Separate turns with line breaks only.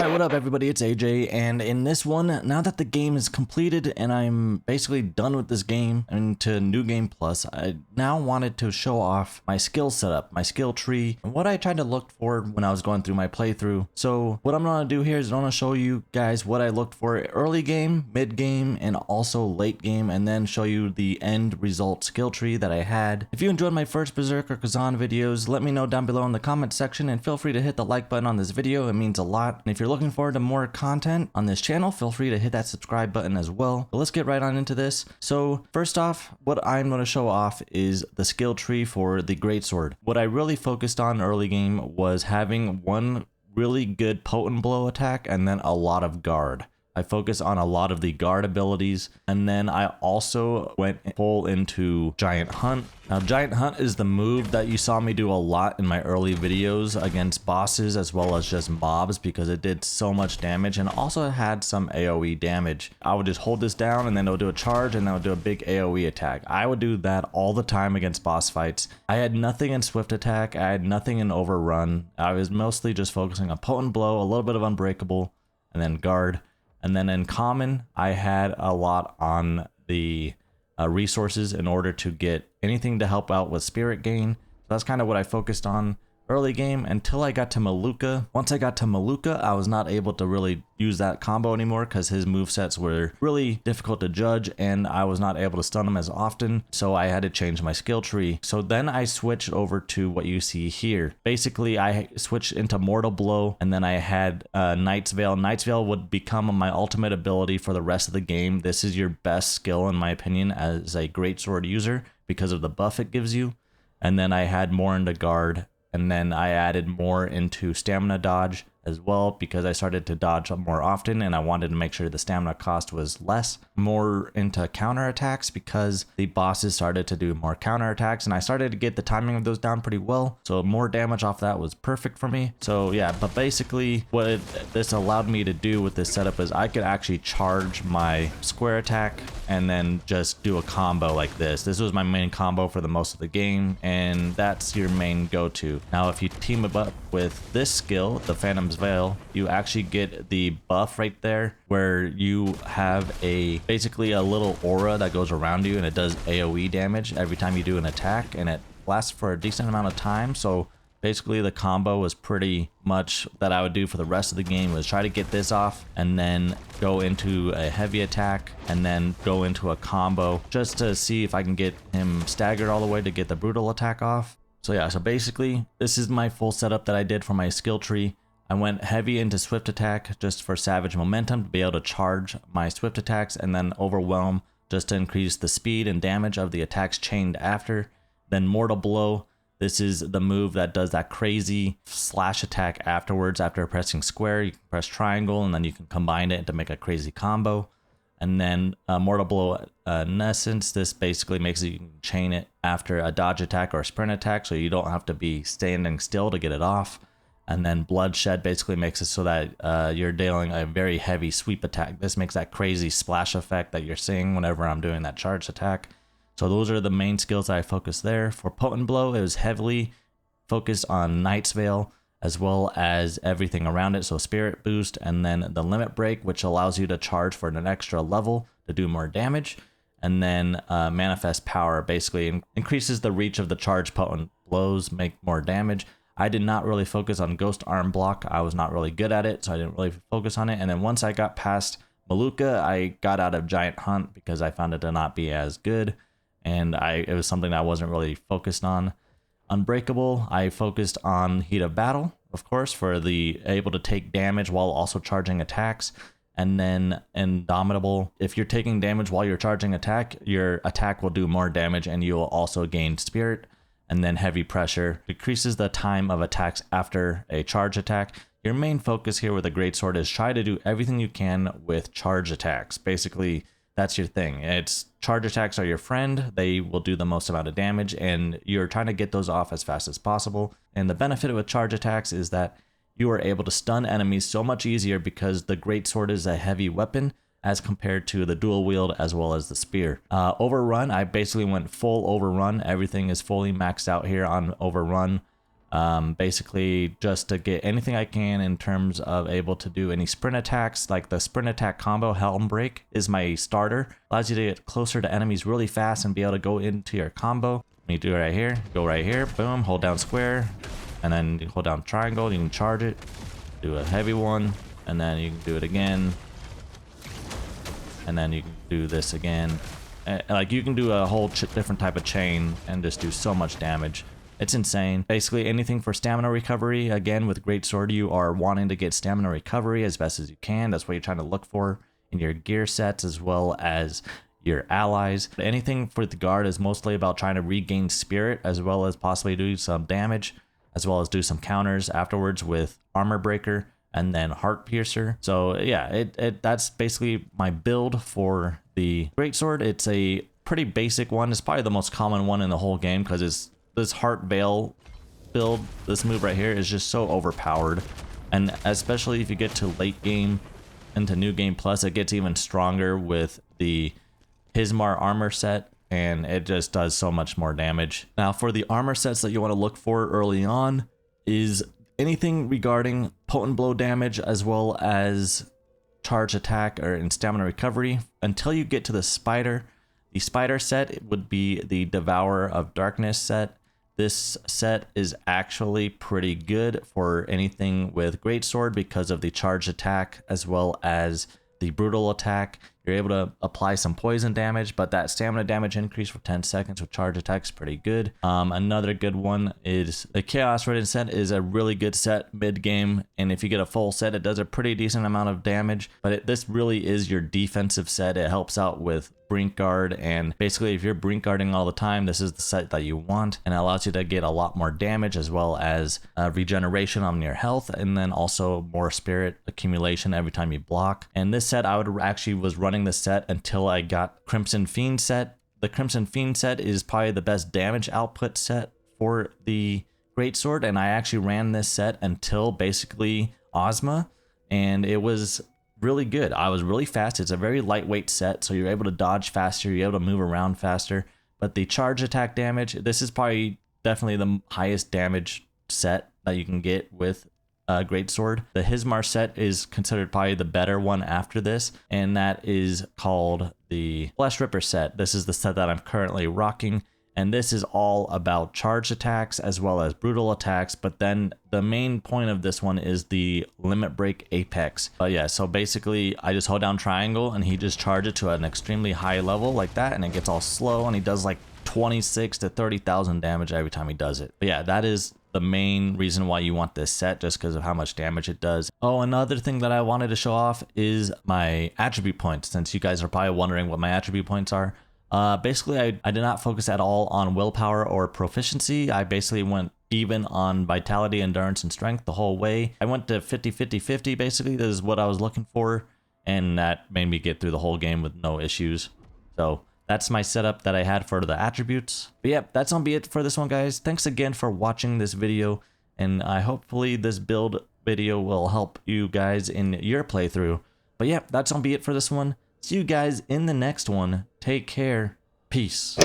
Alright, what up everybody, it's AJ, and in this one, now that the game is completed and I'm basically done with this game and to New Game Plus, I now wanted to show off my skill setup, my skill tree, and what I tried to look for when I was going through my playthrough. So what I'm going to do here is I'm going to show you guys what I looked for early game, mid game, and also late game, and then show you the end result skill tree that I had. If you enjoyed my First Berserker Khazan videos, let me know down below in the comment section, and feel free to hit the like button on this video, it means a lot. And if you're looking forward to more content on this channel, feel free to hit that subscribe button as well. But let's get right on into this. So first off, what I'm going to show off is the skill tree for the Greatsword. What I really focused on early game was having one really good potent blow attack and then a lot of guard. I focused on a lot of the guard abilities, and then I also went full into Giant Hunt. Now, Giant Hunt is the move that you saw me do a lot in my early videos against bosses as well as just mobs, because it did so much damage and also had some AoE damage. I would just hold this down and then it would do a charge and then it would do a big AoE attack. I would do that all the time against boss fights. I had nothing in Swift Attack, I had nothing in Overrun. I was mostly just focusing on Potent Blow, a little bit of Unbreakable, and then Guard. And then in common, I had a lot on the resources in order to get anything to help out with spirit gain. So that's kind of what I focused on early game until I got to Maluca. Once I got to Maluca, I was not able to really use that combo anymore because his movesets were really difficult to judge and I was not able to stun him as often, so I had to change my skill tree. So then I switched over to what you see here. Basically, I switched into Mortal Blow, and then I had Knight's Veil. Knight's Veil would become my ultimate ability for the rest of the game. This is your best skill in my opinion as a Greatsword user because of the buff it gives you. And then I had more into Guard, and then I added more into Stamina Dodge as well because I started to dodge more often and I wanted to make sure the stamina cost was less. More into counter attacks because the bosses started to do more counter attacks and I started to get the timing of those down pretty well. So more damage off that was perfect for me. So yeah, but basically what this allowed me to do with this setup is I could actually charge my square attack and then just do a combo like this. This was my main combo for the most of the game, and that's your main go-to. Now if you team it up with this skill, the Phantom's Veil, you actually get the buff right there where you have basically a little aura that goes around you and it does AoE damage every time you do an attack, and it lasts for a decent amount of time. So basically the combo was pretty much that I would do for the rest of the game was try to get this off and then go into a heavy attack and then go into a combo just to see if I can get him staggered all the way to get the brutal attack off. So yeah, so basically this is my full setup that I did for my skill tree. I went heavy into Swift Attack just for Savage Momentum to be able to charge my Swift Attacks, and then Overwhelm just to increase the speed and damage of the attacks chained after. Then Mortal Blow. This is the move that does that crazy slash attack afterwards. After pressing square, you can press triangle and then you can combine it to make a crazy combo. And then Mortal Blow in essence, this basically makes it you can chain it after a dodge attack or a sprint attack, so you don't have to be standing still to get it off. And then Bloodshed basically makes it so that you're dealing a very heavy sweep attack. This makes that crazy splash effect that you're seeing whenever I'm doing that charge attack. So those are the main skills that I focused there. For Potent Blow, it was heavily focused on Knight's Veil as well as everything around it. So Spirit Boost, and then the Limit Break, which allows you to charge for an extra level to do more damage. And then Manifest Power basically increases the reach of the charged potent blows, make more damage. I did not really focus on Ghost Arm Block. I was not really good at it, so I didn't really focus on it. And then once I got past Maluca, I got out of Giant Hunt because I found it to not be as good, and it was something that I wasn't really focused on. Unbreakable, I focused on Heat of Battle, of course, for the able to take damage while also charging attacks. And then Indomitable, if you're taking damage while you're charging attack, your attack will do more damage and you will also gain spirit. And then Heavy Pressure decreases the time of attacks after a charge attack. Your main focus here with a Greatsword is try to do everything you can with charge attacks. Basically, that's your thing. It's charge attacks are your friend. They will do the most amount of damage, and you're trying to get those off as fast as possible. And the benefit with charge attacks is that you are able to stun enemies so much easier because the Greatsword is a heavy weapon as compared to the dual wield as well as the spear. Overrun, I basically went full Overrun. Everything is fully maxed out here on Overrun. Basically just to get anything I can in terms of able to do any sprint attacks. Like the sprint attack combo, Helm Break, is my starter. Allows you to get closer to enemies really fast and be able to go into your combo. You do it right here, go right here, boom, hold down square, and then you hold down triangle, you can charge it, do a heavy one, and then you can do it again, and then you can do this again. Like you can do a whole different type of chain and just do so much damage. It's insane. Basically anything for stamina recovery. Again, with Greatsword, you are wanting to get stamina recovery as best as you can. That's what you're trying to look for in your gear sets as well as your allies. Anything for the guard is mostly about trying to regain spirit as well as possibly do some damage, as well as do some counters afterwards with armor breaker and then heart piercer. So yeah, that's basically my build for the Greatsword. It's a pretty basic one. It's probably the most common one in the whole game because it's this heart veil build. This move right here is just so overpowered, and especially if you get to late game into New Game Plus, it gets even stronger with the Hismar armor set, and it just does so much more damage. Now for the armor sets that you want to look for early on is anything regarding potent blow damage as well as charge attack or in stamina recovery until you get to the spider. The spider set would be the Devourer of Darkness set. This set is actually pretty good for anything with Greatsword because of the charge attack as well as the brutal attack. You're able to apply some poison damage, but that stamina damage increase for 10 seconds with charge attack is pretty good. Another good one is the Chaos Ridden set is a really good set mid game, and if you get a full set, it does a pretty decent amount of damage, but this really is your defensive set. It helps out with Brink Guard, and basically if you're Brink Guarding all the time, this is the set that you want, and it allows you to get a lot more damage as well as regeneration on your health, and then also more spirit accumulation every time you block. And this set, I would actually was running this set until I got Crimson Fiend set. The Crimson Fiend set is probably the best damage output set for the Greatsword, and I actually ran this set until basically Ozma, and it was really good. I was really fast. It's a very lightweight set, so you're able to dodge faster, you're able to move around faster, but the charge attack damage, this is probably definitely the highest damage set that you can get with Greatsword. The Hismar set is considered probably the better one after this, and that is called the Flesh Ripper set. This is the set that I'm currently rocking, and this is all about charge attacks as well as brutal attacks, but then the main point of this one is the Limit Break Apex. But yeah, so basically I just hold down triangle and he just charges to an extremely high level like that, and it gets all slow, and he does like 26 to 30,000 damage every time he does it. But yeah, that is the main reason why you want this set, just because of how much damage it does. Oh, another thing that I wanted to show off is my attribute points, since you guys are probably wondering what my attribute points are. Basically, I did not focus at all on willpower or proficiency. I basically went even on vitality, endurance, and strength the whole way. I went to 50-50-50 basically. This is what I was looking for, and that made me get through the whole game with no issues. So that's my setup that I had for the attributes. But yeah, that's gonna be it for this one, guys. Thanks again for watching this video, and hopefully this build video will help you guys in your playthrough. But yeah, that's gonna be it for this one. See you guys in the next one. Take care. Peace.